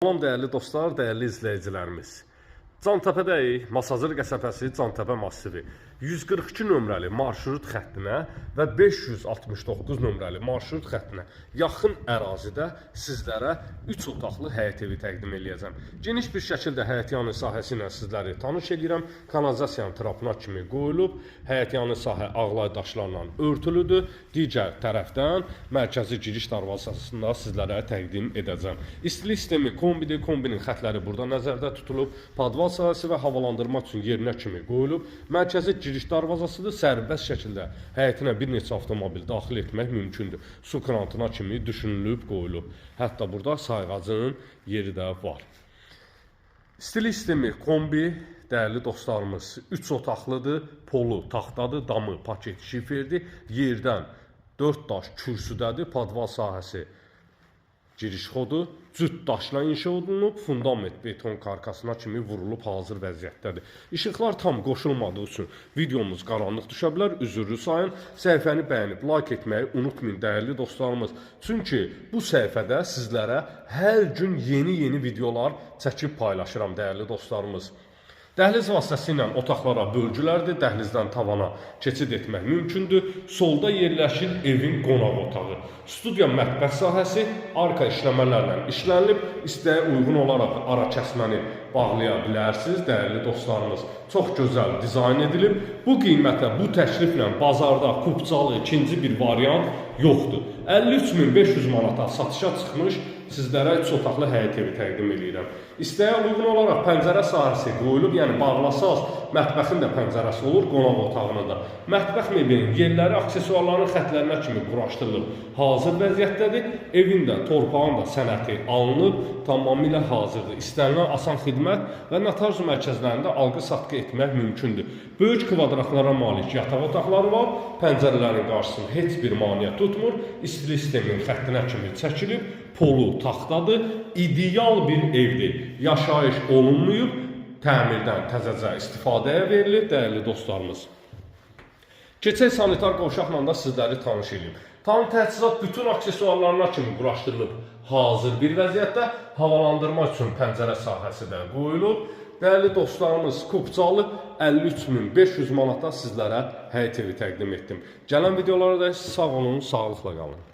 Salam dəyərli dostlar, dəyərli izləyicilərimiz. Cantəpədəyik, Masazır qəsəbəsi Cantəpə massivi 142 nömrəli marşrut xəttinə və 569 nömrəli marşrut xəttinə yaxın ərazidə sizlərə 3 otaqlı həyət evi təqdim edəcəm. Geniş bir şəkildə həyətyanı sahəsi ilə sizləri tanış edirəm. Kanalizasiyanın trapına kimi qoyulub, həyətyanı sahə ağlay daşlarla örtülüdür. Digər tərəfdən mərkəzi giriş darvazasında sizlərə təqdim edəcəm. İstilik sistemi kombidir, kombinin xətləri burada nəzərdə tutulub. Padval sahəsi və havalandırma üçün yerinə kimi qoyulub. Mərkəzi giriş darvazasıdır. Sərbəst şəkildə həyətinə bir neçə avtomobil daxil etmək mümkündür. Su krantına kimi düşünülüb qoyulub. Hətta burada sayğacın yeri də var. İstilik sistemi kombi, dəyərli dostlarımız, 3 otaqlıdır. Polu taxtadır, damı paket şiferdir. Yerdən 4 daş kürsüdədir. Padval sahəsi giriş xodu cüt daşla inşa olunub, fundament beton karkasına kimi vurulub hazır vəziyyətdədir. İşıqlar tam qoşulmadığı üçün videomuz qaranlıq düşə bilər, üzürlü sayın. Səhifəni bəyənib, like etməyi unutmayın dəyərli dostlarımız. Çünki bu səhifədə sizlərə hər gün yeni videolar çəkib paylaşıram dəyərli dostlarımız. Dəhliz vasitəsilə otaqlara bölgülərdir. Dəhlizdən tavana keçid etmək mümkündür. Solda yerləşir evin qonaq otağı. Studiya mətbəx sahəsi arka işləmələrlə işlənilib. İstəyə uyğun olaraq ara kəsməni bağlaya bilərsiniz, dəyərli dostlarımız. Çox gözəl dizayn edilib. Bu qiymətə, bu təkliflə bazarda kupçalı ikinci bir variant yoxdur. 53.500 manata satışa çıxmış sizlərə 3 otaqlı həyət evi təqdim edirəm. İstəyə uyğun olaraq pəncərə sahəsi qoyulub, yəni bağlasaz mətbəxin də pəncərəsi olur, qonaq otağının da. Mətbəx meblinin yerləri, aksesuarların xətlərinə kimi quraşdırılıb, hazır vəziyyətdədir. Evin də, torpağın da sənəti alınıb, tamamilə hazırdır. İstənilən asan xidmət və notar mərkəzlərində alqı-satqı etmək mümkündür. Böyük kvadratlara malik yataq otaqları var, pəncərələrin qarşısını heç bir maneə tutmur. İstilik sisteminin xəttinə kimi çəkilib, polu taxtadır, ideal bir evdir. Yaşayış olunmayıb, təmirdən təzəcə istifadəyə verilir, dəyərli dostlarımız. Keçək sanitar qovşaqla da sizləri tanış edeyim. Tam təchizat bütün aksesuarlarına kimi quraşdırılıb, hazır bir vəziyyətdə havalandırma üçün pəncərə sahəsi də qoyulub. Dəyərli dostlarımız, kupçalı 53.500 manata sizlərə həyət evi təqdim etdim. Gələn videolarda sağ olun, sağlıqla qalın.